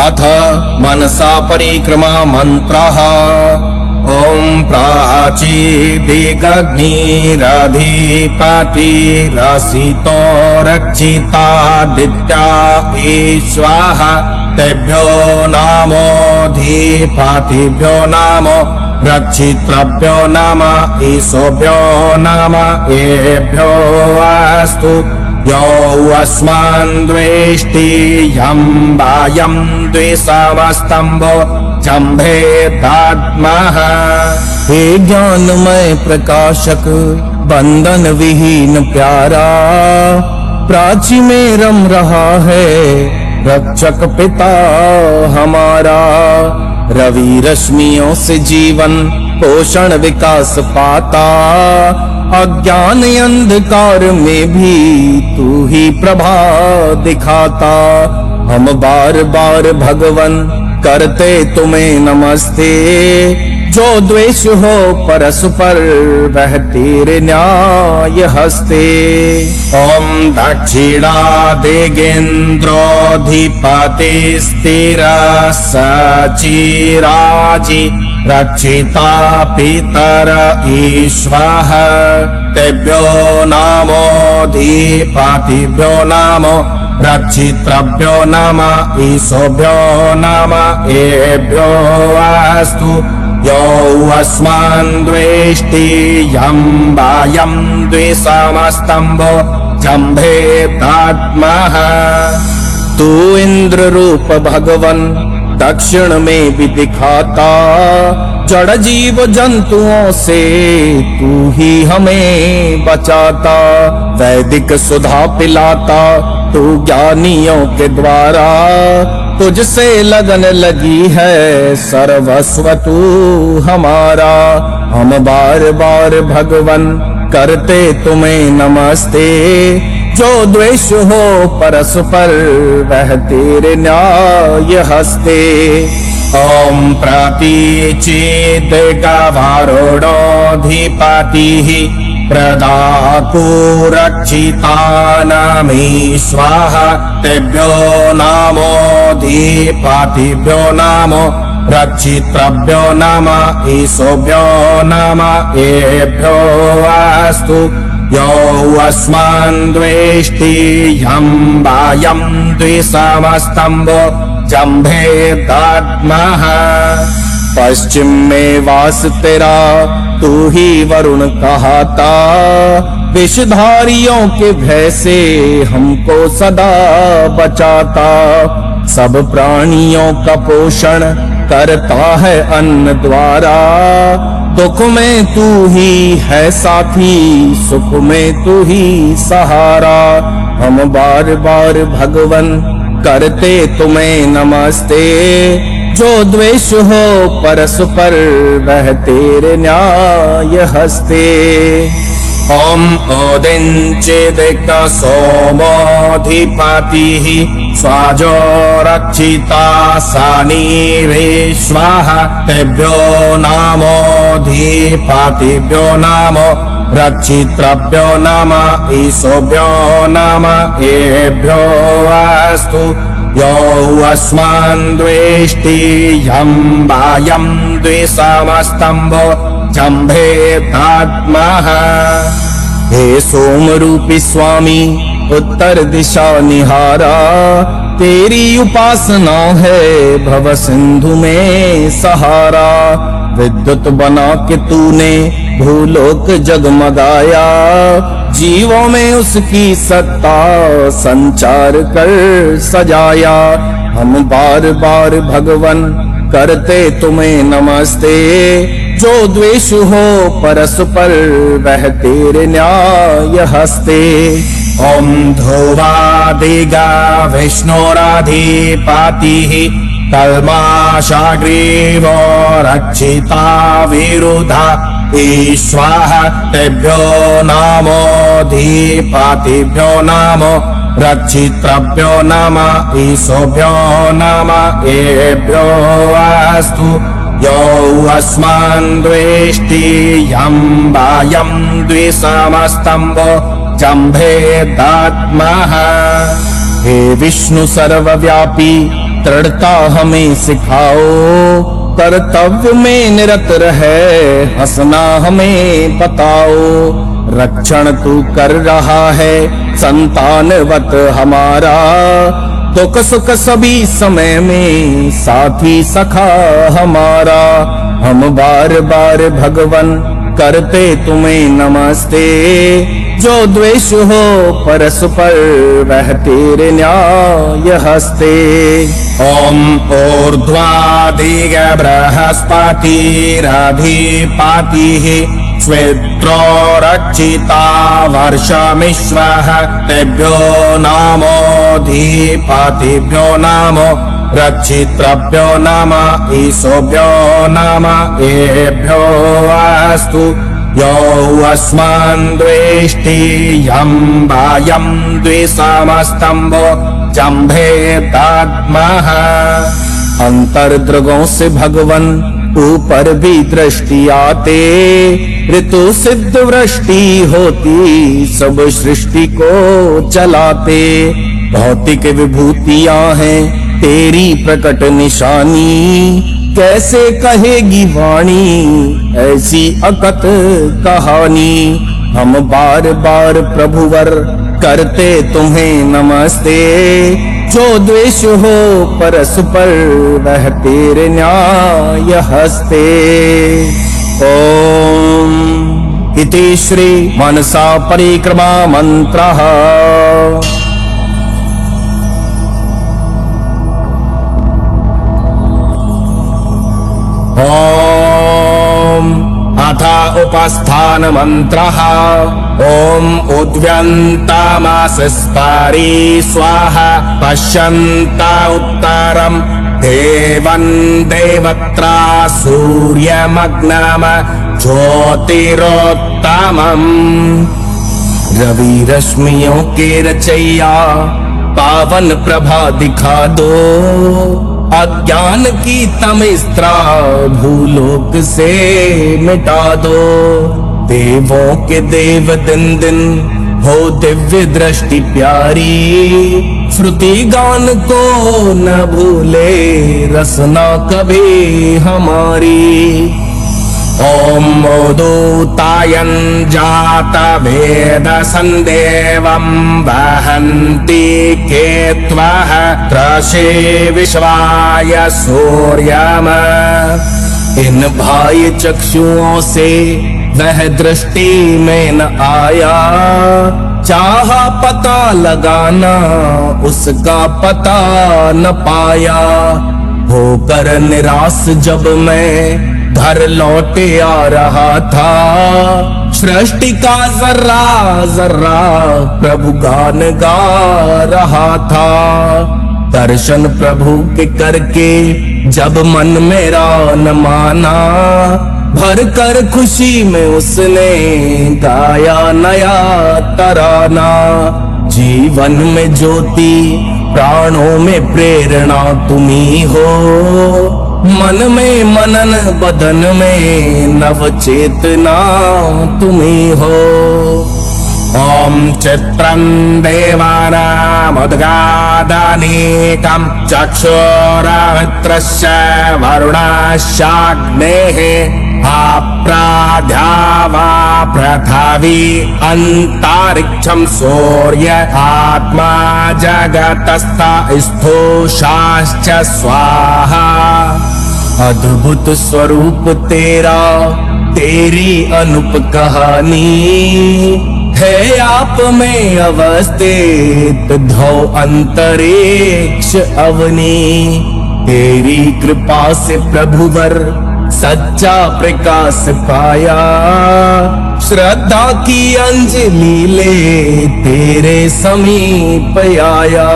अथ मनसा परिक्रमा मंत्रः। ओम प्राचीदिग्निरधिपतिरसितो रक्षितादित्या स्वाहा। तेभ्यो नामोऽधिपतिभ्यो नाम रक्षितृभ्यो नाम ईशोभ्यो नाम एभ्यो अस्तु। यो अस्मान् द्वेष्टि यं वायं द्विसमस्तम्भो जम्भेदात्मः। हे ज्ञानमय प्रकाशक बंधन विहीन प्यारा, प्राची में रम रहा है रक्षक पिता हमारा। रवि रश्मियों से जीवन पोषण विकास पाता, अज्ञान अंधकार में भी तू ही प्रभा दिखाता। हम बार बार भगवन करते तुम्हें नमस्ते, जो द्वेष हो परस्पर वह तेरे न्याय हस्ते। ओम दक्षिणादिगेन्द्रोऽधिपतिस्थिरः सचिराजि रक्षिता पितर ईश्वरः। तेभ्यो नामोऽधिपतिभ्यो नाम रक्षितृभ्यो नाम ईशोभ्यो नाम एभ्यो अस्तु। यो अस्मान् द्वेष्टि यं वायं द्विसमस्तम्भो जम्भेदात्मः। तू इंद्र रूप भगवन दक्षिण में भी दिखाता, जड़ जीव जंतुओं से तू ही हमें बचाता। वैदिक सुधा पिलाता तू ज्ञानियों के द्वारा, तुझसे लगन लगी है सर्वस्व तू हमारा। हम बार बार भगवन करते तुम्हें नमस्ते, जो द्वेष हो परस्पर वह तेरे न्याय हस्ते। ओम प्रातीचेदिगवरुणोऽधिपतिः प्रदातु रक्षितानामीश्वरः। तेभ्यो नामोऽधिपतिभ्यो नाम रक्षितृभ्यो नाम ईशोभ्यो नाम एभ्यो अस्तु। यो अस्मान् द्वेष्टि यं वायं द्विसमस्तम्भो जम्भेदात्मः। पश्चिम में वास तेरा तू ही वरुण कहाता, विषधारियों के भय से हमको सदा बचाता। सब प्राणियों का पोषण करता है अन्न द्वारा, दुख में तू ही है साथी सुख में तू ही सहारा। हम बार बार भगवन करते तुम्हें नमस्ते, जो द्वेष हो परस्पर वह तेरे न्याय हस्ते। ओम ओदिञ्चेदिक सोमोऽधिपतिः स्वाजो रक्षिता शनिरेश्वरः। तेभ्यो नामोऽधिपतिभ्यो नाम रक्षितृभ्यो नाम ईशोभ्यो नाम एभ्यो अस्तु। यो अस्मान् द्वेष्टि यं वायं द्विसमस्तम्भो जम्भेदात्मः। हे सोम रूपी स्वामी उत्तर दिशा निहारा, तेरी उपासना है भव सिंधु में सहारा। विद्युत बना के तूने भूलोक जगमगाया, जीवों में उसकी सत्ता संचार कर सजाया। हम बार बार भगवन करते तुम्हें नमस्ते, जो द्वेष हो परस्पर वह तेरे न्याय हस्ते। ओम ध्रुवादिगा विष्णुराधिपतिः कल्माषग्रीवो रक्षिता विरुधा ईश्वरः। तेभ्यो नामोऽधिपतिभ्यो नाम रक्षितृभ्यो नाम ईशोभ्यो नाम एभ्यो अस्तु। यो अस्मान् द्वेष्टि यं वायं द्विसमस्तम्भो जम्भेदात्मः। हे विष्णु सर्वव्यापी दृढ़ता हमें सिखाओ, कर्तव्य में निरत रहे हंसना हमें बताओ। रक्षण तू कर रहा है संतानवत हमारा, दुख सुख सभी समय में साथी सखा हमारा। हम बार बार भगवन करते तुम्हें नमस्ते, जो द्वेष हो परस्पर वह तेरे न्याय हस्ते। ॐ ऊर्ध्वाधिग बृहस्पतिरधिपतिः स्वित्रो रक्षिता वर्षमिश्वः, तेभ्यो नामोऽधिपतिभ्यो नामो रक्षितृभ्यो नमः, ईशोभ्यो नमः, एभ्यो अस्तु। यो अस्मान् द्वेष्टि यं वायं द्विसमस्तम्भो जम्भे दद्मः। अंतर्दृगों से भगवन ऊपर भी दृष्टि आते, ऋतु सिद्ध वृष्टि होती सब सृष्टि को चलाते। भौतिक विभूतियां हैं तेरी प्रकट निशानी, कैसे कहेगी वाणी ऐसी अकथ कहानी। हम बार बार प्रभुवर करते तुम्हें नमस्ते, जो द्वेष हो परस्पर वह तेरे न्याय हस्ते। ओम इति श्री मनसा परिक्रमा मंत्रः। ॐ अथ उपस्थान मंत्रः। ॐ उद्व्यन्तामासस्पारी स्वाहा, पश्यन्त उत्तरम् देवं देवत्रा सूर्यमग्नम ज्योतिरोत्तमम्। रवि रश्मियों के रचैया पावन प्रभा दिखा दो, अज्ञान की तमिस्त्रा भूलोक से मिटा दो। देवों के देव दिन दिन हो दिव्य दृष्टि प्यारी, श्रुति गान को न भूले रसना कभी हमारी। ॐ मोदूतायं जात वेद संदेवं वहन्ति केत्वः, त्रषे विश्वाय सूर्यम। इन भाई चक्षुओं से वह दृष्टि में न आया, चाहा पता लगाना उसका पता न पाया। होकर निराश जब मैं घर लौटे आ रहा था, सृष्टि का जर्रा जर्रा प्रभु गान गा रहा था। दर्शन प्रभु के करके जब मन मेरा न माना, भर कर खुशी में उसने गाया नया तराना। जीवन में ज्योति प्राणों में प्रेरणा तुम्ही हो, मन में मनन बदन में नव चेतना तुम्ही हो। ॐ चित्रं देवानामुद्गादनीकं चक्षुरमित्रस्य वरुणस्याग्नेः आप्राध्यावा पृथिवी अंतरिक्षं सूर्य आत्मा जगतस्थस्थूषाश्च स्वाहा। अद्भुत स्वरूप तेरा तेरी अनुप कहानी है, आप में अवस्थित धौ अंतरिक्ष अवनी। तेरी कृपा से प्रभुवर सच्चा प्रकाश पाया, श्रद्धा की अंजलि ले तेरे समीप आया।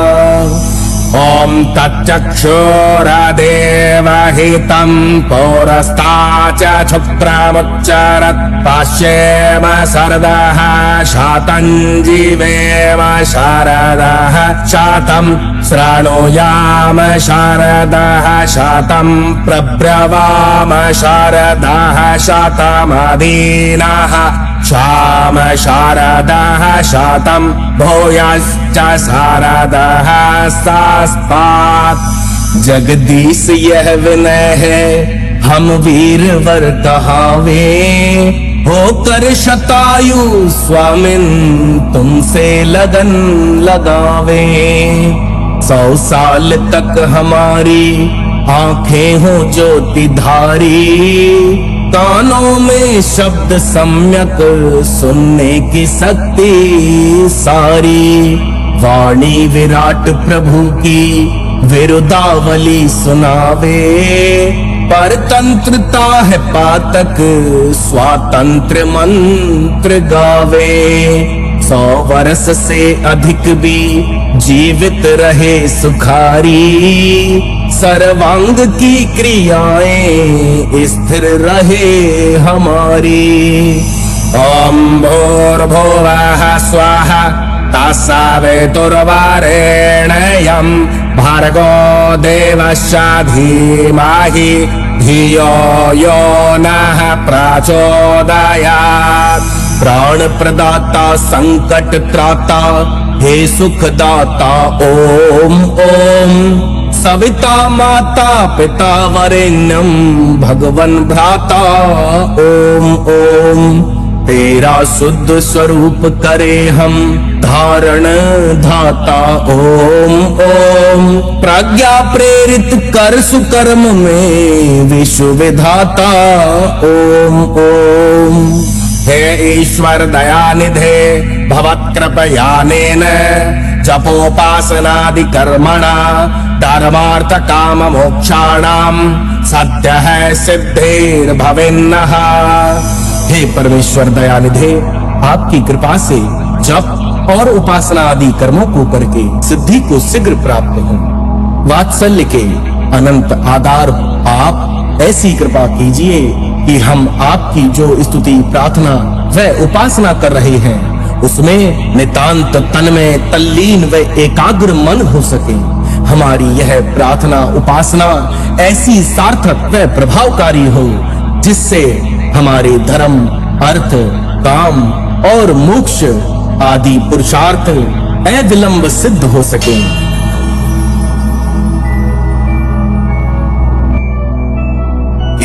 ॐ तच्चक्षुरदेवहितं पौरस्ताच्च क्षुक्रमुच्चरत्, पश्येम शरदः शतं जीवेम शरदः शतं, शृणुयाम शरदः शतं, प्रब्रवाम शरदः शतमदीनः क्षाम शरदः शतं, भूयश्च शरदः सस्मात्। जगदीश यह विनय है हम वीरवर कहावे, होकर शतायु स्वामिन तुमसे लगन लगावे। 100 साल तक हमारी आंखें हो ज्योतिधारी, कानों में शब्द सम्यक सुनने की शक्ति सारी। वाणी विराट प्रभु की विरुदावली सुनावे, परतंत्रता है पातक स्वातंत्र मंत्र गावे। 100 वर्ष से अधिक भी जीवित रहे सुखारी, सर्वांग की क्रियाएं स्थिर रहे हमारी। ॐ भूर्भुवः स्वः तत्सवितुर्वरेण्यं भर्गो देवस्य धीमहि धियो यो नः प्रचोदयात्। प्राण प्रदाता संकट त्राता हे सुखदाता ओम ओम। सविता माता पिता वरेण्यम भगवन भ्राता ओम ओम। तेरा शुद्ध स्वरूप करे हम धारण धाता ओम ओम। प्रज्ञा प्रेरित कर सुकर्म में विश्व विधाता ओम ओम। हे ईश्वर दयानिधे भवत्कृपयानेन जपोपासनादि कर्मणा धर्मार्थ काम मोक्षाणाम सद्यः सिद्धिर्भवेन्नः। हे परमेश्वर दयानिधे, आपकी कृपा से जप और उपासना आदि कर्मों को करके सिद्धि को शीघ्र प्राप्त हो। वात्सल्य के अनंत आधार आप ऐसी कृपा कीजिए कि हम आपकी जो स्तुति प्रार्थना व उपासना कर रहे हैं उसमें नितांत तन में तल्लीन व एकाग्र मन हो सके। हमारी यह प्रार्थना उपासना ऐसी सार्थक व प्रभावकारी हो जिससे हमारे धर्म अर्थ काम और मोक्ष आदि पुरुषार्थ अविलंब सिद्ध हो सके।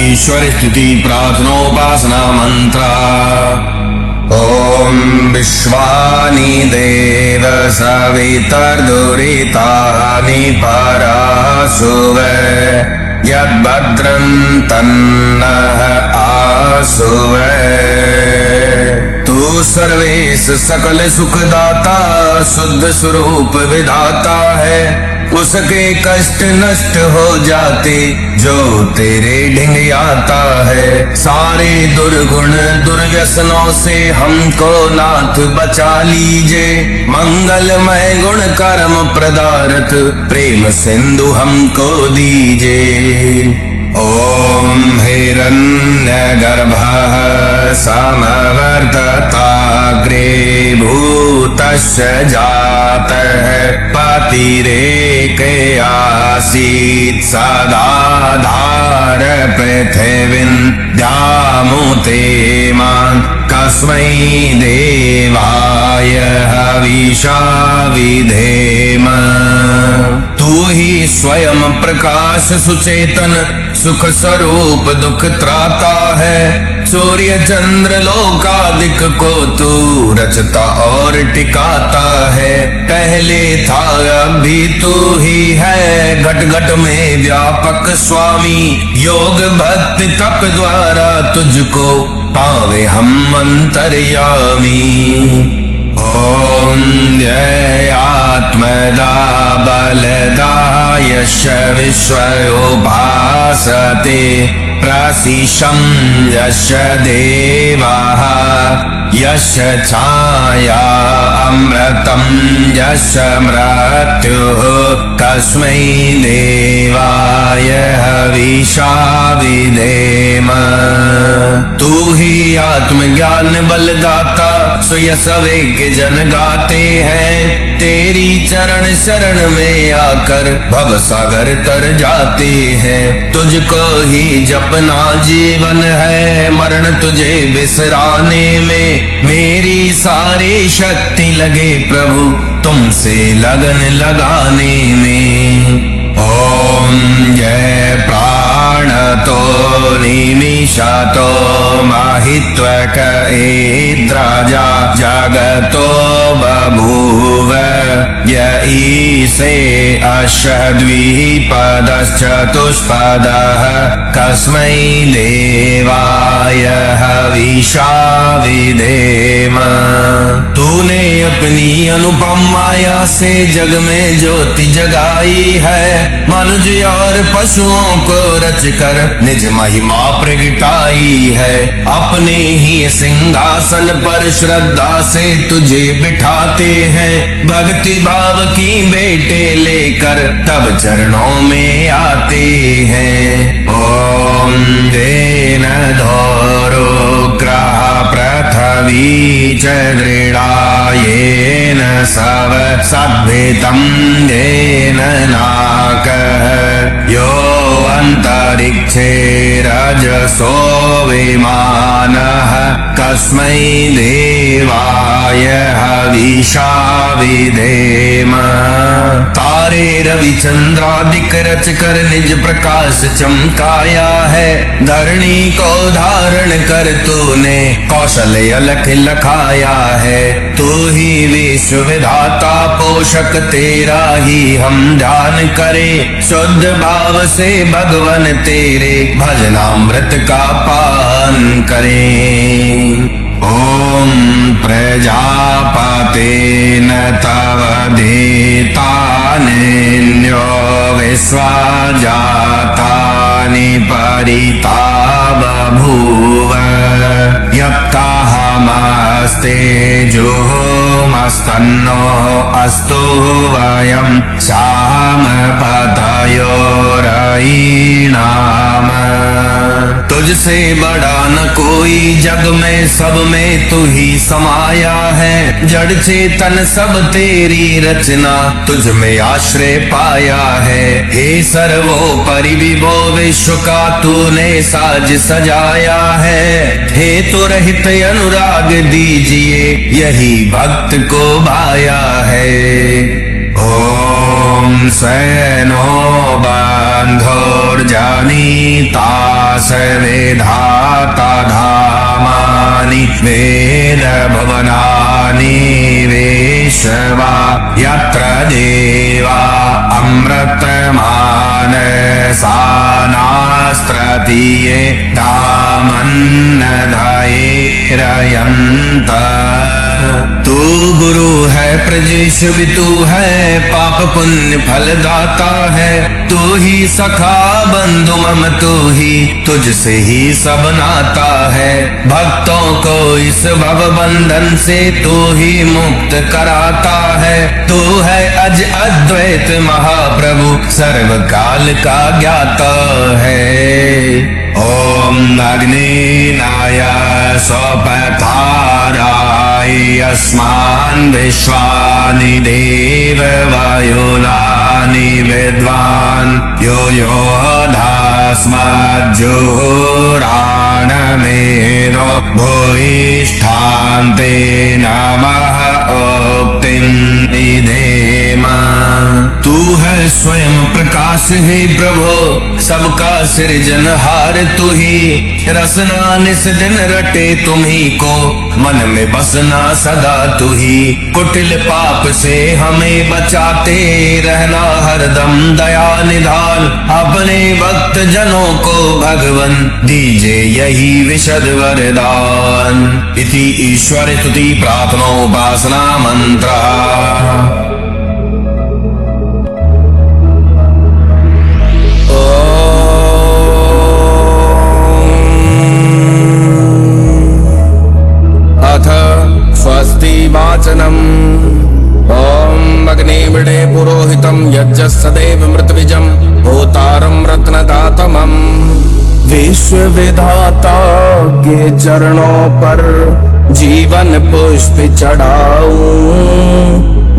ईश्वर स्तुति प्रार्थनोपासना मंत्र। ओम विश्वानि देव सवितर्दुरितानि परासुव यद्भद्रं तन्नः आसुव। तू सर्वेश सकल सुखदाता शुद्ध स्वरूप विधाता है, उसके कष्ट नष्ट हो जाते जो तेरे ढिंग आता है। सारे दुर्गुण दुर्व्यसनों से हमको नाथ बचा लीजे, मंगलमय गुण कर्म प्रदारथ प्रेम सिंधु हमको दीजे। ओम हिरण्यगर्भः समवर्तताग्रे भूतस्य जातः पतिरेके आसीत् सदाधार पृथिवीं द्यामुते मां कस्मै देवाय हविषा विधेम। तू ही स्वयं प्रकाश सुचेतन सुख स्वरूप दुख त्राता है, सूर्य चंद्र लोकादिक को तू रचता और टिकाता है। पहले था अभी तू ही है घट घट में व्यापक स्वामी, योग भक्ति तप द्वारा तुझको पावे हम अंतर्यामी। ओम जय आत्मदा बलदा यश विश्वोपासते प्रसिशं यश देवाः यश छाया अमृतं यश मृत्युः कस्मै देवाय हविषा विधेम। तू ही आत्मज्ञान बलदाता सुयस वेग जन गाते हैं, तेरी चरण शरण में आकर भव सागर तर जाते हैं। तुझको ही जपना जीवन है, मरण तुझे बिसराने में मेरी सारी शक्ति लगे प्रभु तुमसे लगन लगाने में। ॐ जय प्राणतो निमिषतो महित्वक इन्द्राजा जगतो बभूव य ईसे अश्वद्विपदश्चतुष्पदः कस्मै देवाय हविषा विधेम। तूने अपनी अनुपम माया से जग में ज्योति जगाई है, मनुष्य और पशुओं को रच कर निज महिमा प्रगटाई है। अपने ही सिंहासन पर श्रद्धा से तुझे बिठाते हैं, भक्ति भाव की बेटे लेकर तब चरणों में आते हैं। ओम देन धोरो ग्रह पृथ्वी च दृढ़ायेन सव सद्भितं येन नाकः यो अंतरिक्षे रजसो विमानः कस्मै देवाय हविषा विधेम। तारे रविचंद्रादिक रच कर निज प्रकाश चमकाया है, धरणी को धारण कर तूने कौशल अलख लखाया है। तू ही विश्व विधाता पोषक, तेरा ही हम ध्यान करें, शुद्ध भाव से भगवन तेरे भजनामृत का पान करें। ओम प्रजापतेन तव देतानेन्यो विश्वजातानि परिता बभूव यत्कामस्ते जुहोमस्तन्नो अस्तु वयं श्यामपतयोरयीणाम। तुझसे बड़ा न कोई जग में, सब में तू ही समाया है। जड़ चेतन सब तेरी रचना, तुझ में आश्रय पाया है। हे सर्वोपरि विभो विश्व का तूने साज सजाया है। हे तो रहित अनुराग दीजिए, यही भक्त को भाया है। ओम सैनो बंधोर्जनिता सवेधाता धामानि वेद भवनानि वेश्वा यत्र देवा अमृतमानसानास्त्रतीये दामन्नधैर्ययन्त। तू गुरु है प्रजेश भी तू है, पाप पुण्य फल दाता है। तू ही सखा बंधु मम, तू ही तुझसे ही सब नाता है। भक्तों को इस भव बंधन से तू ही मुक्त कराता है। तू है अज अद्वैत महाप्रभु, सर्व काल का ज्ञाता है। ओम अग्निनाय स्वपथाराय अस्मान् विश्वानि देववायुनानि विद्वान् यो यो धास्मज्जुहोराणमेनो भूयिष्ठान्ते नमः उक्तिं विधेम। तू है स्वयं प्रकाश है प्रभो, सबका सृजनहार तू ही। रसना निस दिन रटे तुम्ही को, मन में बसना सदा तू ही। कुटिल पाप से हमें बचाते रहना हरदम दया निधान। अपने भक्त जनों को भगवन दीजे यही विशद वरदान। इति ईश्वर स्तुति प्रार्थना उपासना मंत्र। वाचनम् ओम अग्निमिडे पुरोहितं यज्ञ सदैव मृतविजं भूतारं रत्नदातमम्। विश्व विधाता के चरणों पर जीवन पुष्प चढ़ाऊं।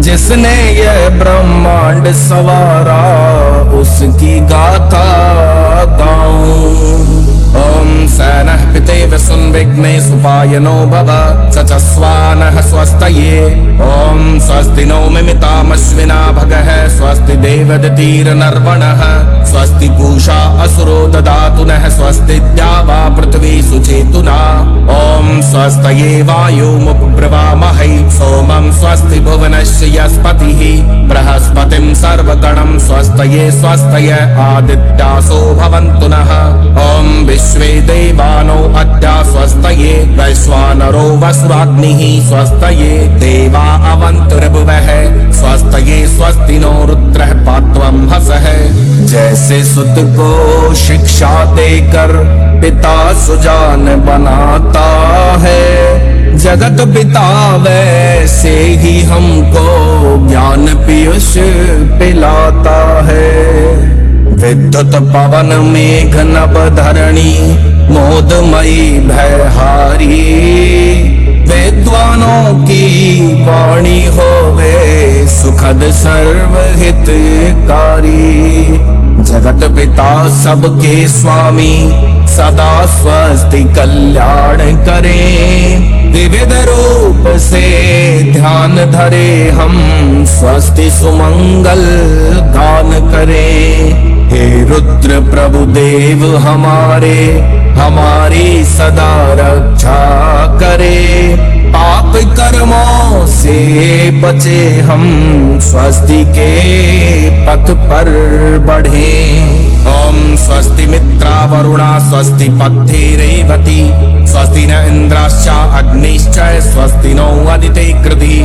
जिसने यह ब्रह्मांड सवारा उसकी गाथा गाऊं। ॐ सनः पितेव सुन्विघ्ने सुपायनो भव सचस्वानः स्वस्तये ॐ स्वस्ति नो मिमितामश्विना भगः स्वस्ति देवदतीर्नर्वणः स्वस्ति पूषा असुरो ददातु नः स्वस्ति द्यावा पृथ्वी सुचेतुना ॐ स्वस्तये वायुमुपब्रवामहै सोमं स्वस्ति भुवनस्य यस्पतिः बृहस्पतिं सर्वगणं स्वस्तये स्वस्तय आदित्यासो भवन्तु नः ॐ विश्वे देवानो अद्या स्वस्तये वैश्वानरो वसुराग्निः स्वस्तये देवा अवन्तु ऋभुवः स्वस्तये स्वस्ति नो रुद्रः पात्वं हसः। जैसे सुत को शिक्षा देकर पिता सुजान बनाता है जगत पिता वैसे ही हमको ज्ञान पीयूष पिलाता है। विद्युत पवन मेघ नभ धरणी मोदमयी भयहारी विद्वानों की वाणी होवे सुखद सर्वहितकारी। जगत पिता सबके स्वामी सदा स्वस्ति कल्याण करें विविध रूप से ध्यान धरे हम स्वस्ति सुमंगल गान करें। हे रुद्र प्रभु देव हमारी सदा रक्षा करे पाप कर्मों से बचे हम स्वस्ति के पथ पर बढ़े। ओम स्वस्ति मित्रा वरुणा स्वस्ति पत्थे रेवती स्वस्ति न इंद्राश्च अग्निश्च स्वस्ति नो अदिते कृधि।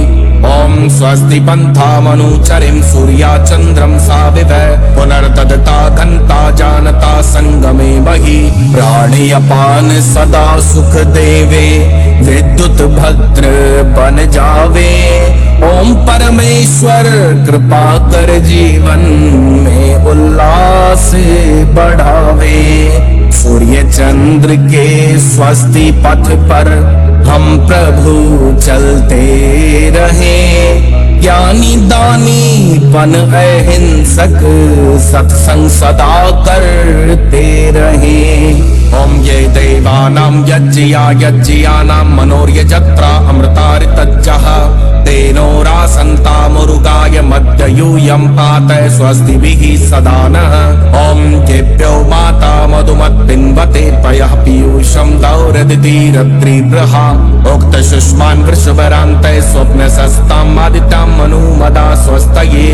ओम स्वस्ति पंथा मनुचरिं सूर्या चंद्रम साविव पुनर्ददता घंता जानता संगमे बहि। प्राणी अपान सदा सुख देवे विद्युत भद्र बन जावे। ओम परमेश्वर कृपा कर जीवन में उल्लास बढ़ावे। सूर्य चंद्र के स्वस्ति पथ पर हम प्रभु चलते रहे। ज्ञानी दानी बन अहिंसक सत्संग सदा करते रहे। ओम ये देवानां यज्ञियानां मनोर्यजत्रा अमृतारितज्जः तेनो रासन्ता मुरुगाय मध्य यूयं पात स्वस्तिभिः सदा नः। ओम येभ्यो माता मधुमत्पिन्वते पयः पीयूषं दौरदितिरत्रिबृहा उक्त शुष्मान् वृषभरान्ते स्वप्नसस्ताम् आदित्यां मनुमदा स्वस्तये।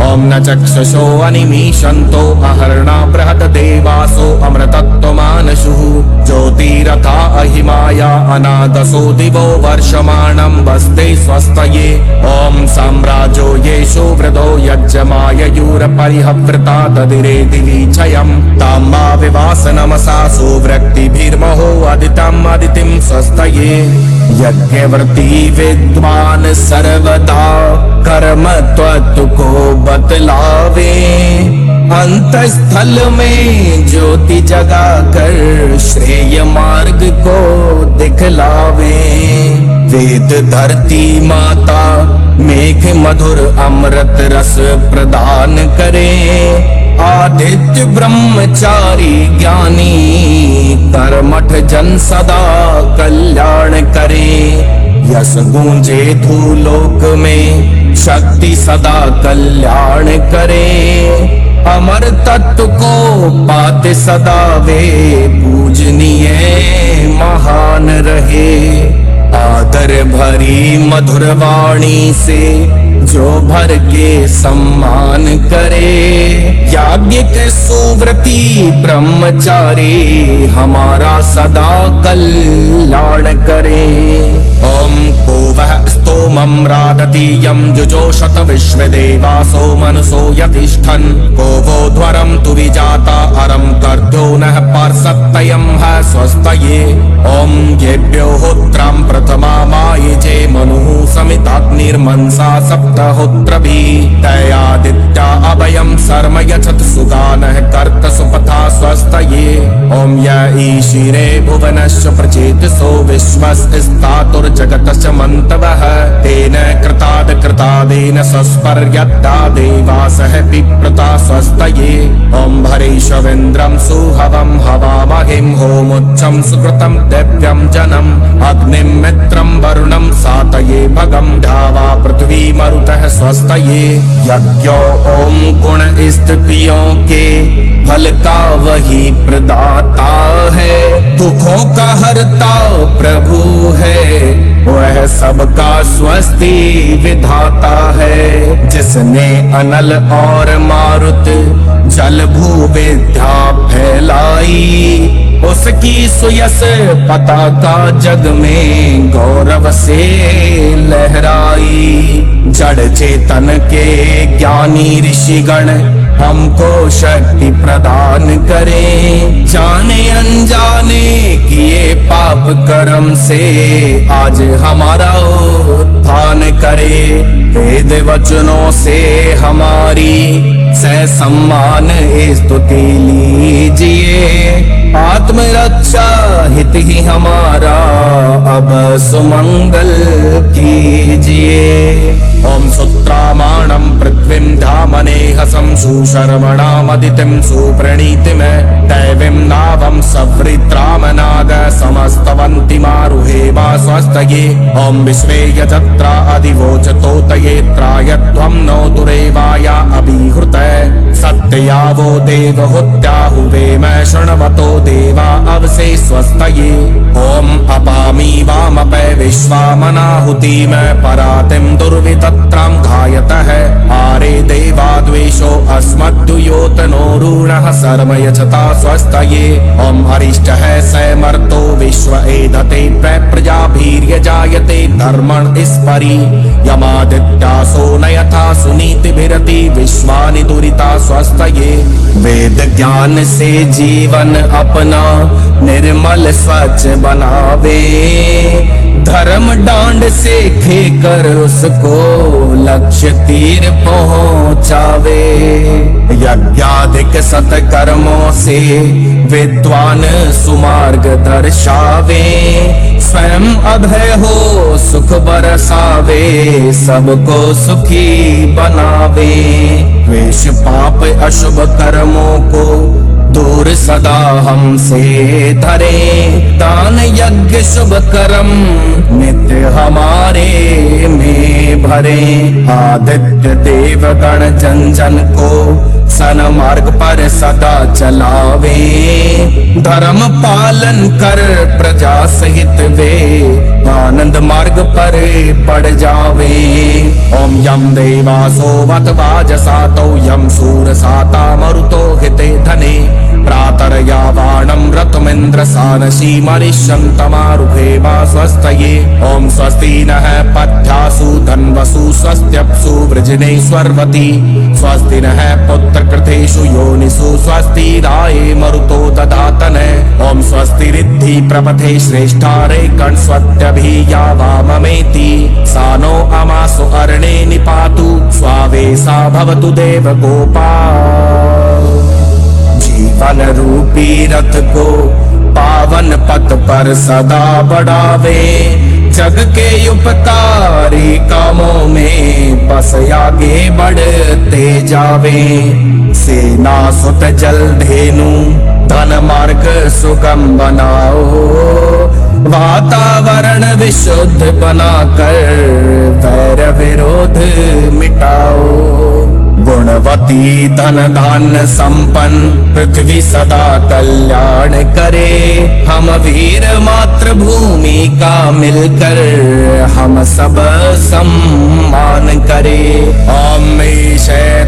ओम न चक्षुषो अनिमीषन्तो अहर्णा बृहद देवासो अमृतत्वमानशुः ज्योतिरथा अहिमाया अनादसो दिवो वर्षमाणं वस्ते स्वस्तये। ओम साम्राज्यो येषु वृदो यज्जमाययूरपरिहव्रता ददिरे दिवि क्षयं ताम्बा विवासनमसा सुवृक्तिभिर्महो अदितम् अदितिं स्वस्तये। यज्ञवर्ती विद्वान सर्वदा कर्म तत्व को बतलावे। अंतस्थल में ज्योति जगा कर श्रेय मार्ग को दिखलावे। वेद धरती माता मेघ मधुर अमृत रस प्रदान करे। आदित्य ब्रह्मचारी ज्ञानी कर्मठ जन सदा कल्याण करे। यश गूंजे धूलोक में शक्ति सदा कल्याण करे। अमर तत्व को पाते सदा वे पूजनीय महान रहे। आदर भरी मधुर वाणी से जो भर के सम्मान करे। याज्ञिक सुव्रती ब्रह्मचारी हमारा सदा कल्याण करे। ओम को वह स्तोमं रादति यम जुजोषत विश्वदेवासो मनसो यतिष्ठन् को वो ध्वरं तु विजाता अरं कर्तो नः पार्षत्तयं ह स्वस्तये। ओम येभ्यो होत्रां प्रथमा मायिजे मनुः समिताग्निर्मंसा सप्तहोत्रभिः तयादित्या अभयं शर्म यच्छत सुगानः कर्त सुपथा स्वस्तये ॐ य ईशिरे भुवनस्य प्रचेतसो विश्वस्तातुर्जगतस्य मन्तवः तेन कृतादेन सस्पर्यद्दा देवासः पिप्रता स्वस्तये ॐ भरेशवेन्द्रं सुहवं हवामहिं होमुच्चं सुकृतं दिव्यं जनम् अग्निं मित्रं वरुणं सातये भगं धावा पृथ्वी मरुतः स्वस्तये यज्ञो ॐ गुण स्थितियों के फल का वही प्रदाता है दुखों का हरता प्रभु है वह सबका स्वस्ति विधाता है जिसने अनल और मारुत जल भू विद्या फैलाई उसकी सुयस पताका जग में गौरव से लहराई जड़ चेतन के ज्ञानी ऋषिगण हमको शक्ति प्रदान करें जाने अनजाने किए पाप कर्म से आज हमारा उत्थान करे वेद वचनों से हमारी सह सम्मान स्तुति लीजिए आत्मरक्षा हित ही हमारा अब सुमंगल कीजिए ओम सुत्रामाणं पृथ्वीं धामनेहसं सुशर्मणामदितिं सुप्रणीतिं दैवीं नावं सवृत्रामनाद समस्तवन्तिमारुहे वा स्वस्तये ओम विश्वे यजत्रा अधिवोचतोतये त्रायत्वं नो दुरेवाया अभिहृत सत्ययावो देवहुत्याहुवे मैं शृण्वतो देवा अवसे स्वस्तये ओम अपामी वामपे विश्वामनाहुति मैं परातिं दुर्वितत्रां घायतः आरे देवा द्वेषो अस्मद्युयोतनो रूणः सर्व यच्छता स्वस्तये ओम हरिष्ठः समर्तो विश्व एधते प्रजाभीर्यजायते धर्मण स्परि यमादित्यासो न यथा सुनीतिभिरति विश्वानि दुरिता स्वस्तये वेद ज्ञान से जीवन अपना निर्मल स्वच्छ बनावे धर्म डांड से खेकर उसको लक्ष्य तीर पहुंचावे यज्ञाधिक सत्कर्मों से विद्वान सुमार्ग दर्शावे स्वयं अभय हो सुख बरसावे सबको सुखी बनावे द्वेष पाप अशुभ कर्मों को दूर सदा हमसे धरे दान यज्ञ शुभ कर्म नित्य हमारे में भरे आदित्य देव गण जन जन को सन्मार्ग पर सदा चलावे धर्म पालन कर प्रजा सहित वे आनंद मार्ग पर पड़ जावे ओम यम देवासो वत वाजसातौ यम सूर साता मरुतो हिते धने प्रातर्यावाणं रतमिन्द्र सानसी मरिष्यन्तमारुहे वा स्वस्तये ओम स्वस्ति नः पथ्यासु धन्वसु स्वस्त्यप्सु वृजनेश्वर्वती स्वस्ति नः पुत्रकृतेषु योनिषु स्वस्ति राये मरुतो ददातन ओम स्वस्ति रिद्धि प्रपथे श्रेष्ठारे कण्स्वत्यभिया वाममेति सानो अमासु अर्णे निपातु स्वावेशा भवतु देव गोपाल जीवन रूपी रथ को पावन पथ पर सदा बढ़ावे जग के उपकारी कामों में बस आगे बढ़ते जावे सेना सुत जल धेनु धन मार्ग सुगम बनाओ वातावरण विशुद्ध बनाकर वैर विरोध मिटाओ गुणवती धन धान्य संपन्न पृथ्वी सदा कल्याण करे हम वीर मातृभूमि का मिलकर हम सब सम्मान करे ओम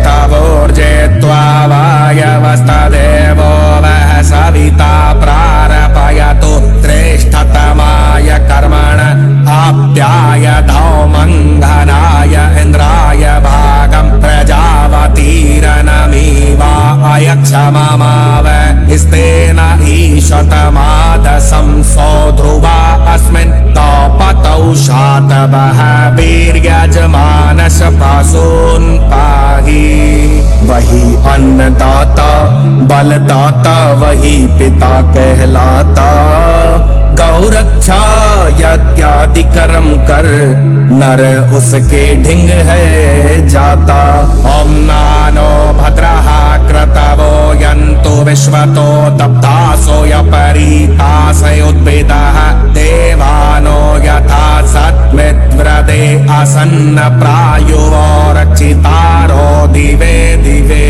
ईशेतावोर्जेत्वा वायवस्तदेवो वः सविता प्रारपयतु श्रेष्ठतमाय कर्मण आप्याय धौमङ्घनाय इन्द्राय भागं प्रजावतीरनमीवा अयक्षमामाव स्तेन ईशतमादसं सो ध्रुवा अस्मिन् तपतौ वह वीर्यजमानस पासोन पाही। वही अन्नदाता बलदाता वही पिता कहलाता। गौ रक्षा यज्ञादि कर्म कर नर उसके ढिंग है जाता। ओम नानो भद्रः क्रतवो यन्तु विश्वतो तप्तासो यपरीतासयोद्भिदः। देवानो यथा सत्मिद्व्रदे आसन्न प्रायुवो रक्षितारो दिवे दिवे।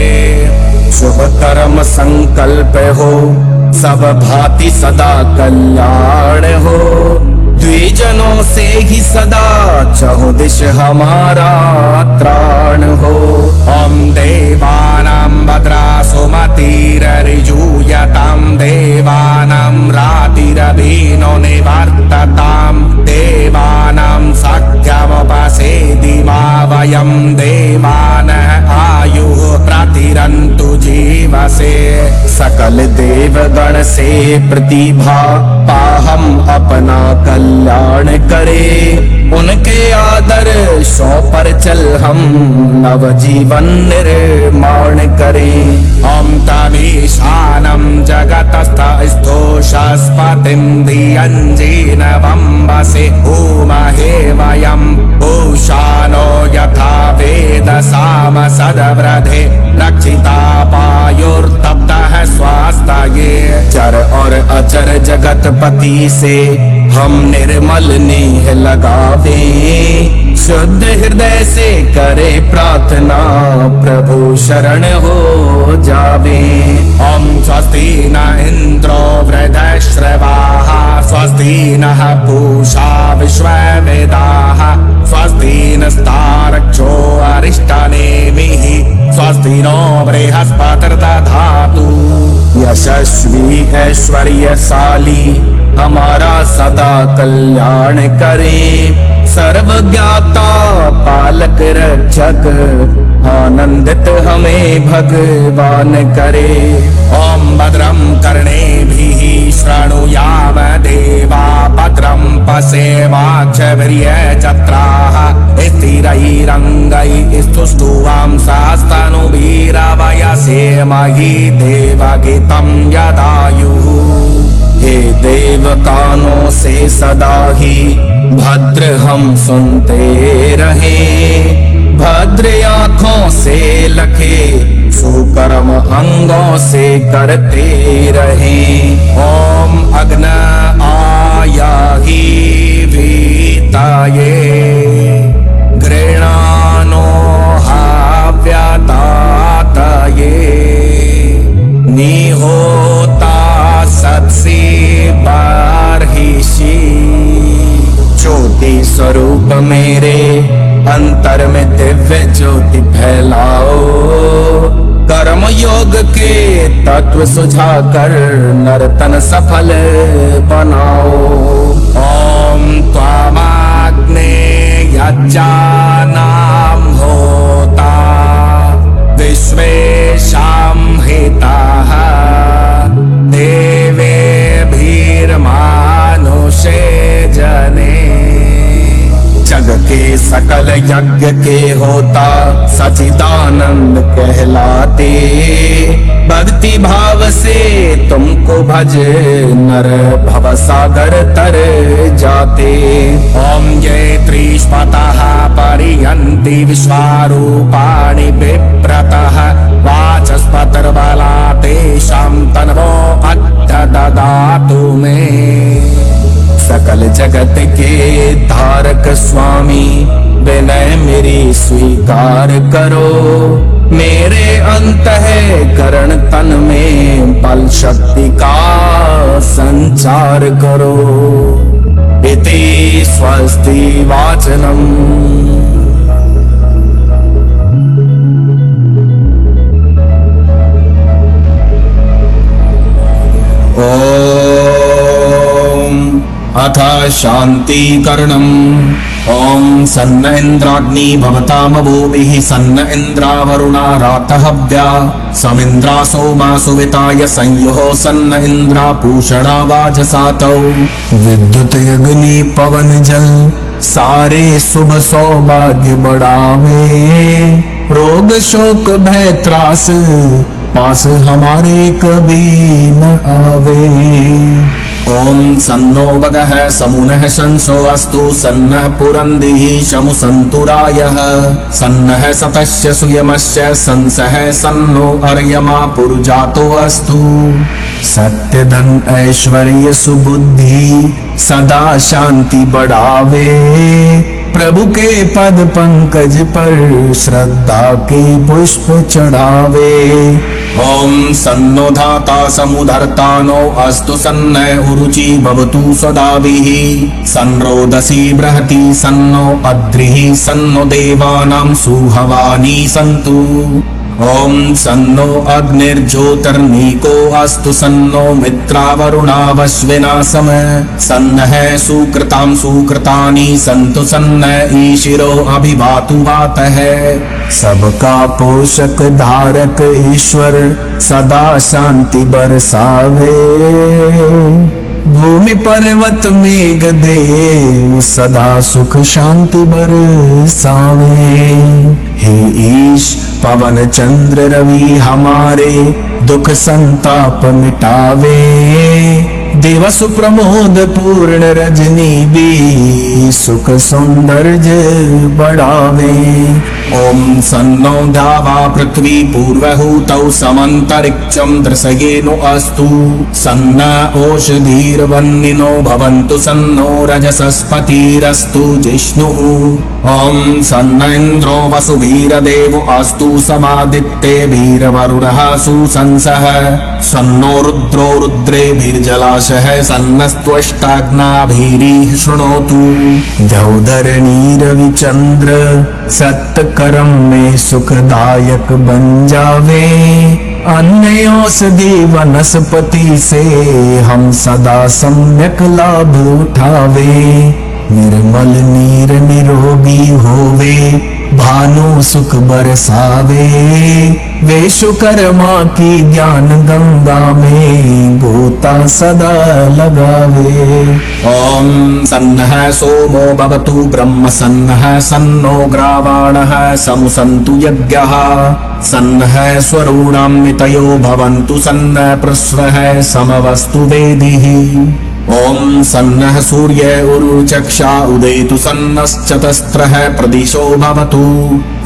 शुभ कर्म संकल्प हो सब भांति सदा कल्याण हो। द्विजनों से ही सदा चहुदिश हमारा त्राण हो। ओम देवानां भद्रा सुमतिररिजूयतां। देवानां रातिरभिनो निवर्ततां। देवानां सख्यमुपसेदि मा वयं। देवानः आयुः प्रतिरन्तु जीवसे। सकल देवगण से प्रतिभा पाहम अपना कल्याण करे। उनके आदर्शों पर चल हम नव जीवन निर्माण करें। ओम तमीशानं जगतस्थस्थोषस्पतिं धियञ्जीनवं वसे। उमहे वयं उषानो यथा वेद साम सदव्रधे। रक्षिता पायुर्तप्तः स्वास्थ्ये। चर और अचर जगतपति से हम निर्मल नेह लगावे। शुद्ध हृदय से करे प्रार्थना प्रभु शरण हो जावे। ओम स्वस्ति न इंद्रो वृद्धश्रवाः। स्वस्ति नः पूषा विश्ववेदाः। स्वस्ति नस्तारक्षो अरिष्टनेमिः। स्वस्ति नो बृहस्पतिर्दधातु। यशस्वी ऐश्वर्यशाली हमारा सदा कल्याण करे। सर्वज्ञाता पालक रक्षक आनंदित हमें भगवान करे। ओम भद्रं कर्णेभिः शृणुयाम देवा। भद्रं पश्येमाक्षभिर्यजत्राः। स्थिरैरङ्गैस्तुष्टुवां सहस्रनुभिरवयसेमहि देवगीतं यदायुः। हे देव कानों से सदा ही भद्र हम सुनते रहे। भद्र आँखों से लखे सुकर्म अंगों से करते रहे। ओम अग्न आयाहि वीताये। गृणानो हव्यतातये। निहोता सत्सि बार्हिषि। ज्योति स्वरूप मेरे अंतर में दिव्य ज्योति फैलाओ। कर्म योग के तत्व सुझाकर नर्तन सफल बनाओ। ओम त्वामाग्ने यज्ञानां होता। विश्वेशां हिताः। देवेभिर्मानुषे जने। जग के सकल यज्ञ के होता सचिदानंद कहलाते। भक्ति भाव से तुमको भज नर भवसागर तर जाते। ओम ये त्रिष्पतः परियन्ति विश्वारूपाणि बिभ्रतः। वाचस्पतिर्बला तेषां तन्वो अद्य ददातु मे। सकल जगत के धारक स्वामी विनय मेरी स्वीकार करो। मेरे अंतःकरण तन में बल शक्ति का संचार करो। इति स्वस्ति वाचनम्। अथ शांति करणम्। ओम सन्न इंद्राग्नि भवतामवोभिः। सन्न इंद्रा वरुणा रातहव्या। समिन्द्रा सोमा सुविताय संयुः। सन्न इंद्रा पूषणा वाजसातौ। विद्युत अग्नि पवन जल सारे शुभ सौभाग्य बढ़ावे। रोग शोक भय त्रास पास हमारे कभी न आवे। ओम सन्नो भगः समुनः शंसो अस्तु सन्नः पुरंदिः शमु सन्तुरायः सन्नः सतस्य सुयमस्य संसः सन्नो अर्यमा पुरुजातो अस्तु। सत्य धन ऐश्वर्य सुबुद्धि सदा शांति बढ़ावे। प्रभु के पद पंकज पर श्रद्धा के पुष्प चढ़ावे। ओम सन्नो धाता समुधर्ता नो अस्तु सन्न उरुचि भवतु सदाभिः सन्रोदसी बृहति सन्नो अद्रिः सन्नो देवानां सुहवानि सन्तु। ओम सन्नो अग्निर्ज्योतिर्नीको अस्तु सन्नो मित्रावरुणावश्विना सम सन्नः सुकृतां सुकृतानि सन्तु सन्न ईशिरो अभिवातु वातः। सबका पोषक धारक ईश्वर सदा शांति बरसावे। भूमि पर्वत मेघ देव सदा सुख शांति बरसावे। हे ईश पवन चंद्र रवि हमारे दुख संताप मिटावे। दिवस प्रमोद पूर्ण रजनी भी सुख सौंदर्य बढ़ावे। ओम सन्नो धावा पृथ्वी पूर्वहूतौ समन्तरिक्षं दृशयेनो अस्तु सन्न ओषधीर्वन्निनो भवन्तु सन्नो रजसस्पतिरस्तु जिष्णुः। ओम सन्न इन्द्रो वसुवीरदेवो अस्तु समादित्यैर्वरुणः सुशंसः सन्नो रुद्रो रुद्रेभिर्जलाशः सन्नस्त्वष्टाग्नाभिः शृणोतु। द्यौधरणी रविचंद्र सत्कर्म में सुखदायक बन जावे। अन्य औषधि वनस्पति से हम सदा सम्यक लाभ उठावे। निर्मल नीर निरोगी होवे भानु सुख बरसावे। विश्वकर्मा की ज्ञान गंगा में गोता सदा लगावे। ओम सन्नः सोमो भवतु ब्रह्म सन्नः सन्नो ग्रावाणः समुसन्तु यज्ञः सन्नः स्वरूणामितयो भवन्तु सन्नः प्रस्वः समवस्तु वेदिः। ओम सन्नः सूर्य उरुचक्षा उदेतु सन्नश्चतस्रः प्रदिशो भवतु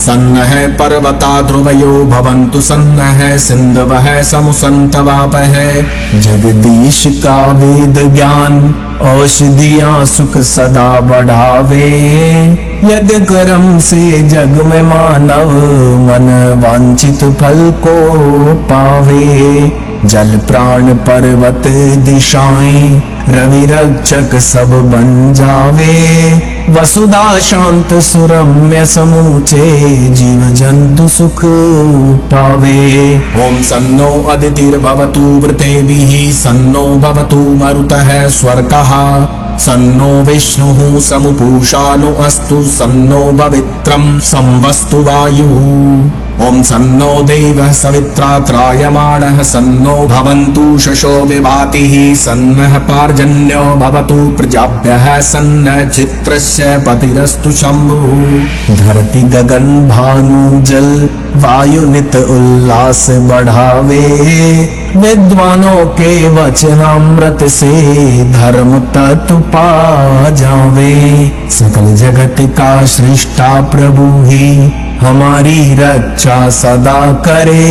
सन्नः पर्वता ध्रुवयो भवन्तु सन्नः सिन्धवः समुसन्तवापः। जगदीश का वेद ज्ञान औषधियां सुख सदा बढ़ावे। यज्ञ कर्म से जग में मानव मन वांछित फल को पावे। जल प्राण पर्वत दिशाएं रवि रक्षक सब बन जावे। वसुधा शांत सुरम्य समूचे जीव जंतु सुख पावे। ओम सन्नो अदितिर्भवतु वृतेभिः सन्नो भवतु मरुतः स्वर्गः सन्नो विष्णुः समुपूषानो अस्तु सन्नो पवित्रं संवस्तु वायुः। ओम सन्नो देवः सवित्रा त्रायमाणः सन्नो भवन्तु शशो विभातिः सन्नः पार्जन्यो भवतु प्रजाभ्यः सन्न चित्रस्य पतिरस्तु शम्भुः। धरती गगन भानु जल वायु नित उल्लास बढ़ावे। विद्वानों के वचनामृत से धर्म तत्व पा जावे। सकल जगत का सृष्टा प्रभु ही हमारी रक्षा सदा करे।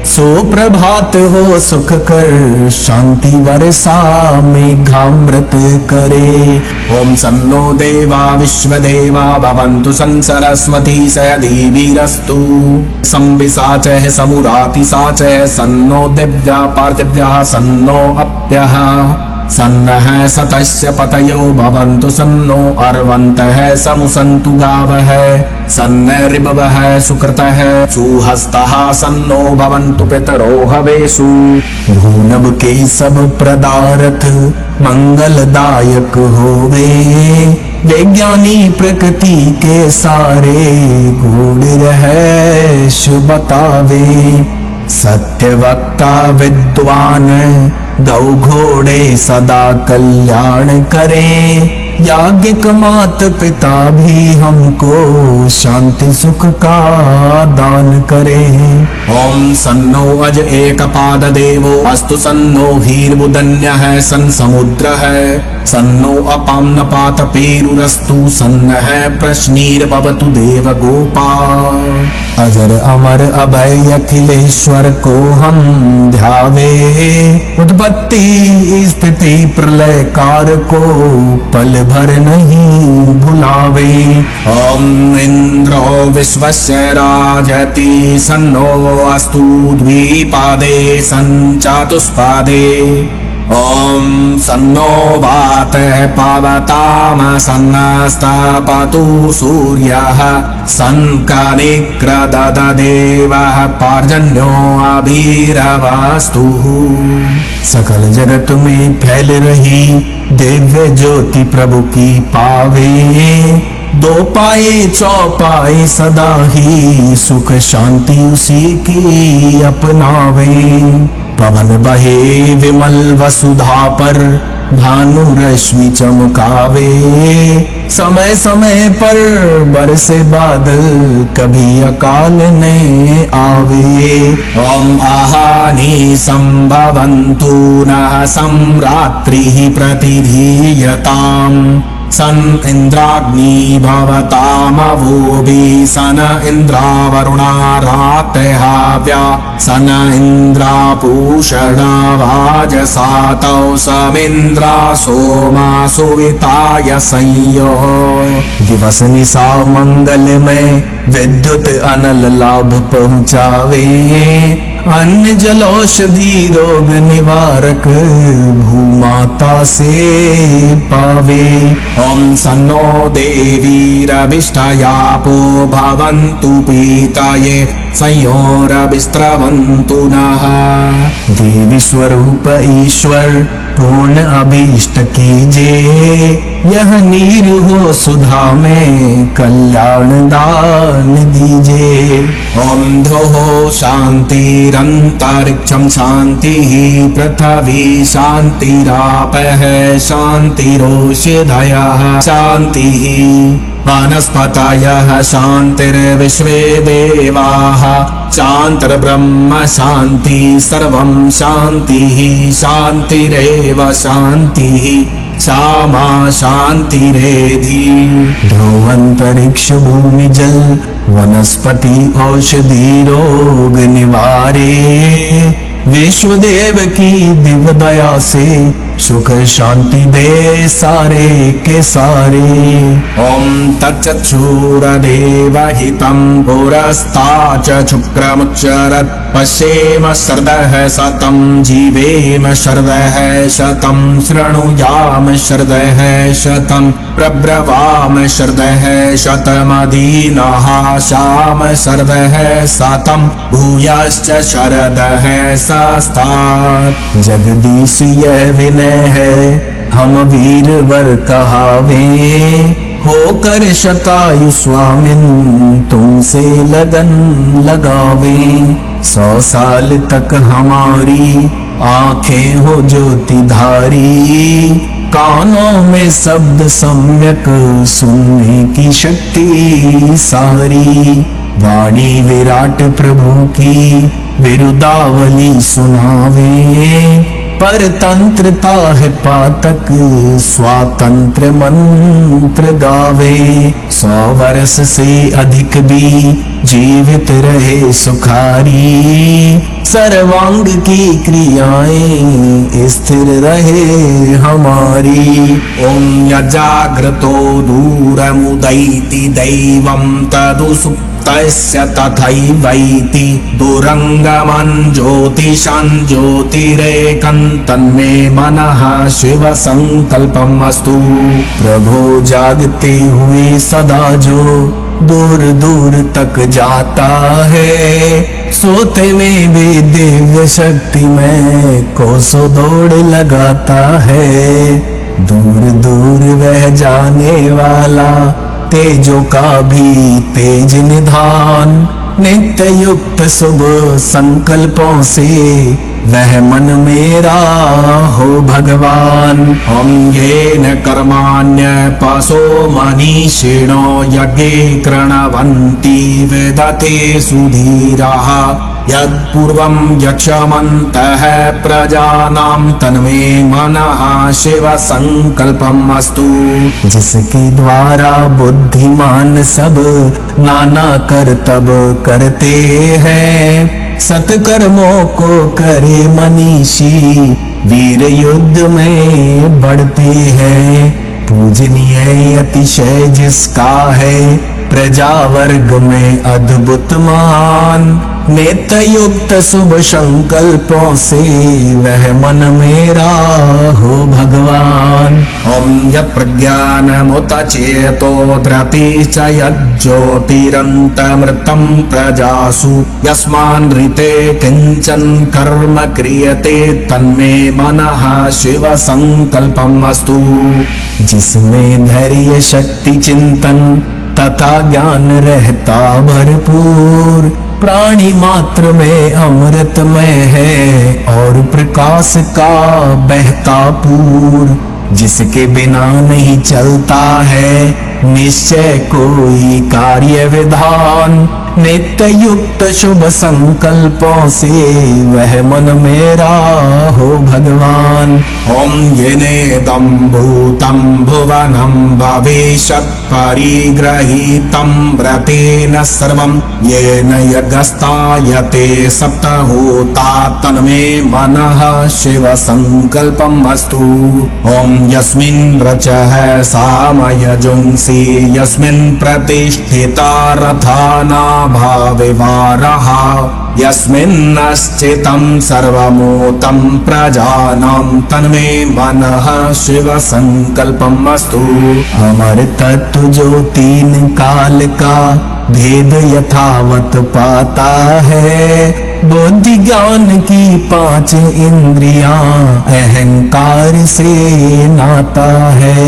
सो प्रभात हो सुख कर शांति वर्षा मेघामृत करे। ओम सन्नो देवा विश्वदेवा भवन्तु संसरस्वती सदीभिरस्तु संविसाचः समुरातिसाचः सन्नो दिव्या पार्थिव्यः सन्नो अप्यः सन्नः सतस्य पतयो भवन्तु सन्नो अर्वन्तः समुसन्तु गावः सन्न ऋभवः सुकृतः सुहस्तः सन्नो भवन्तु पितरो हवेषु। भूनभ के सब पदार्थ मंगलदायक होवे। विज्ञानी प्रकृति के सारे गूढ़ रहस्य बतावे। सत्य वक्ता विद्वान गौ घोड़े सदा कल्याण करे। याज्ञिक मात पिता भी हमको शांति सुख का दान करे। ओम सन्नो अज एक पाद देवो अस्तु सन्नो हीर्बुदन्य है सन समुद्र है सन्नो अपाम नपात पेरुरस्तु सन्न है प्रश्नीर भवतु देव गोपा। अजर अमर अभय अखिलेश्वर को हम ध्यावे उत्पत्ति स्थिति प्रलय कार को पल भर नहीं भुलावे। ओम इंद्रो विश्वस्य राजति सन्नो अस्तु द्विपादे संचातुष्पादे। ओम सन्नो वातः पावताम सन्नस्तापतु सूर्यः सन्कनिक्रदद देवः पर्जन्यो अभिरवस्तु। सकल जगत में फैल रही दिव्य ज्योति प्रभु की पावे दो पाए चौपाए सदा ही सुख शांति उसी की अपनावे। पवन बहे विमल वसुधा पर भानु रश्मि चमकावे समय समय पर बरसे बादल कभी अकाल न आवे। ओम आहानि संभवन्तु नः सम्रात्रिः प्रतिधीयताम् सन इंद्राग्नि भवतामवोभि सन इंद्रावरुणा रातहाव्या सन इंद्रापूषणा वाजसातौ समिंद्रा सोमा सुविताय संयो। दिवस निशा मंगल में विद्युत अनल लाभ पहुँचावे अन्न जलौषधि रोग निवारक भूमाता से पावे। ओम सन्नो देवीरभिष्टयापो भवन्तु पीताये संयोरभिस्रवन्तु नः। देवी स्वरूप ईश्वर पूर्ण अभीष्ट कीजे यह नीर हो सुधा में कल्याण दान दीजे। ओम धो शांतिरंतरिक्षम शांति पृथ्वी शांतिरापः शांतिरोषधयः शांति वनस्पतयः शांतिर्विश्वे देवाः शांतिर्ब्रह्म शांति सर्वं शांतिः शांतिरेव शांतिः सामा शांतिरेधि। ध्रुवंतरिक्ष भूमि जल वनस्पति औषधि रोग निवारे विश्वदेव की दिव्य दया से सुख शांति दे सारे के सारे। ओम तच्चक्षुरदेव हितं पुरस्ताच्च शुक्रमुच्चरत् पश्येम शरदः शतं जीवेम शरदः शतं शृणुयाम शरदः शतं प्रब्रवाम शरदः शतमधीनः शाम शरदः शतं भूयश्च शरदः सस्तात्। जगदीश यह विनय है हम वीर वर कहावे होकर शतायु स्वामिन तुमसे लगन लगावे। 100 साल तक हमारी आंखें हो ज्योतिधारी कानों में शब्द सम्यक सुनने की शक्ति सारी। वाणी विराट प्रभु की विरुदावली सुनावे पर तंत्रता है पातक स्वातंत्र मंत्र गावे। 100 वर्ष से अधिक भी जीवित रहे सुखारी सर्वांग की क्रियाएं स्थिर रहे हमारी। ओम यजाग्रतो दूरमुदैति दैवं तदु तस्य तथैवैति दुरंगमं ज्योतिषं ज्योतिरेकं तन्मे मनः शिव संकल्पम अस्तु। प्रभु जागते हुए सदा जो दूर दूर तक जाता है सोते में भी दिव्य शक्ति में कोसों दौड़ लगाता है। दूर दूर वह जाने वाला तेजों का भी तेज निधान नित्य युक्त शुभ संकल्पों से वह मन मेरा हो भगवान। हम येन कर्माण्य पशो मनीषिणो यज्ञे कृणवन्ति वेदते सुधीराः यत्पूर्वं यक्षमन्तः प्रजानां तन्मे मनः शिव संकल्पम् अस्तु। जिसके द्वारा बुद्धिमान सब नाना करतब करते हैं, सत्कर्मों को करे मनीषी वीर युद्ध में बढ़ते हैं। पूजनीय अतिशय जिसका है प्रजा वर्ग में अद्भुत मान। नित्य युक्त शुभ संकल्पों से वह मन मेरा हो भगवान। ओम यत् प्रज्ञानमुतचेतो धृति च यज्ज्योतिरन्तमृतं प्रजासु यस्मान् ऋते किंचन कर्म क्रियते तन्मे मनः शिव संकल्पम् अस्तु। जिसमें धैर्य शक्ति चिंतन तथा ज्ञान रहता भरपूर, प्राणी मात्र में अमृतमय है और प्रकाश का बहता पूर। जिसके बिना नहीं चलता है निश्चय कोई कार्य विधान। नित्य युक्त शुभ संकल्पों से वह मन मेरा हो भगवान। ओम येनेदं भूतं भुवनं भविष्यत् परिग्रहीतं व्रतेन सर्वं येन यज्ञस्तायते सप्तहोता तन्मे मनः शिव संकल्पम् अस्तु। ओम यस्मिन् रचः सामयजुंसि यस्मिन् प्रतिष्ठिता रथाना भाविवारः यस्मिन्नश्चितं सर्वमूतं प्रजानां तन्मे मनः शिव संकल्पम् अस्तु। अमर तत्व जो तीन काल का भेद यथावत पाता है, बुद्धि ज्ञान की 5 इंद्रियां अहंकार से नाता है।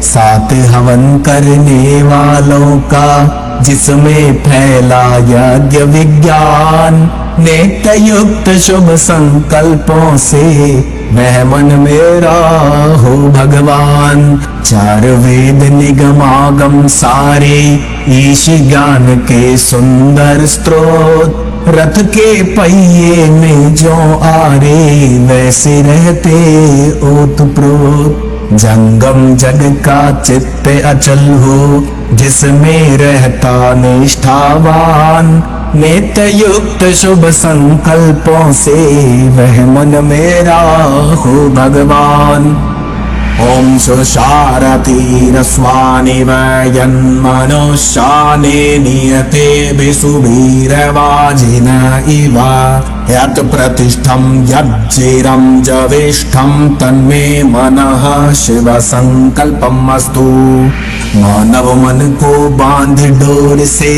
7 हवन करने वालों का जिसमें फैला यज्ञ विज्ञान। नित्य युक्त शुभ संकल्पों से वह मन मेरा हो भगवान। 4 वेद निगमागम सारे ईश ज्ञान के सुंदर स्रोत। रथ के पहिए में जो आरे वैसे रहते ओतप्रोत। जंगम जग का चित्त अचल हो जिसमें रहता निष्ठावान। नित्य युक्त शुभ संकल्पों से वह मन मेरा हो भगवान। ओम सुशारथीरस्वानि वयन्मनुष्यानि नियते विसुवीरवाजिन इव यत् प्रतिष्ठं यज्जिरं जविष्ठं तन्मे मनः शिव संकल्पम् अस्तु। मानव मन को बांध डोर से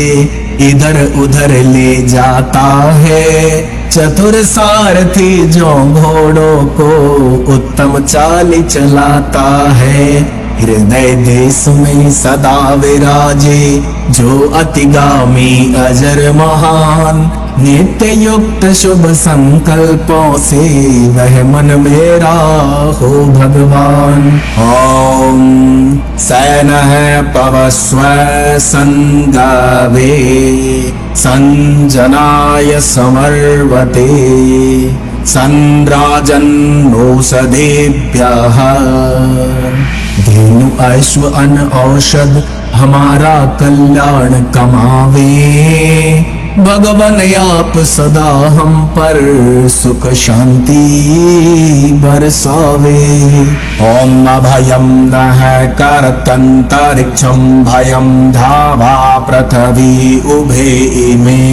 इधर उधर ले जाता है। चतुर सारथी जो घोड़ों को उत्तम चाल चलाता है। हृदय देश में सदा विराजे जो अतिगामी अजर महान। नित्य युक्त शुभ संकल्पों से वह मन मेरा हो भगवान। ओम सैनः पवस्व संगावे संजनाय समर्वते संराजन्नौषधेभ्यः। धेनु अश्व अन्न औषध हमारा कल्याण कमावे। भगवान आप सदा हम पर सुख शांति बरसावे। ओम अभयं नः करतन्तरिक्षं भयं धावा पृथ्वी उभे इमे।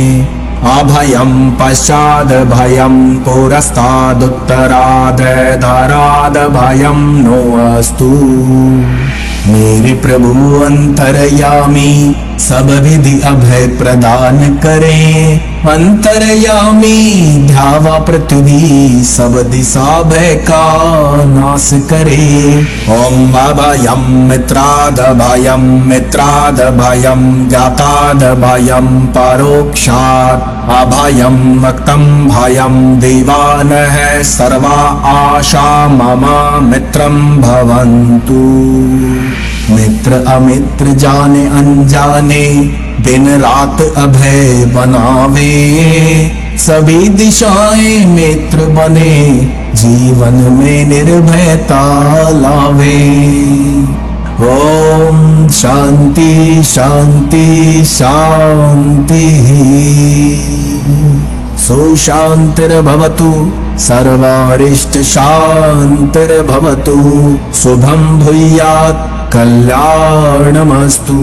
अभयं पश्चाद भयं पुरस्तादुत्तराद धराद भयं नो अस्तु। मेरे प्रभु अंतरयामी सब विधि अभय प्रदान करे। अंतरयामी ध्यावा पृथ्वी सब दिशा भय का नाश करे। ओम अभयम मित्रादभयम मित्रादभयम जातादभयम परोक्षात् अभयम भक्तम भयम दीवान है सर्वा आशा मम मित्रम भवन्तु। मित्र अमित्र जाने अनजाने दिन रात अभय बनावे। सभी दिशाएं मित्र बने जीवन में निर्भयता लावे। ओम शांति शांति शांति। सुशांतिर्भवतु सर्वारिष्ट शांतिर्भवतु। शुभं भूयात् कल्याणमस्तु।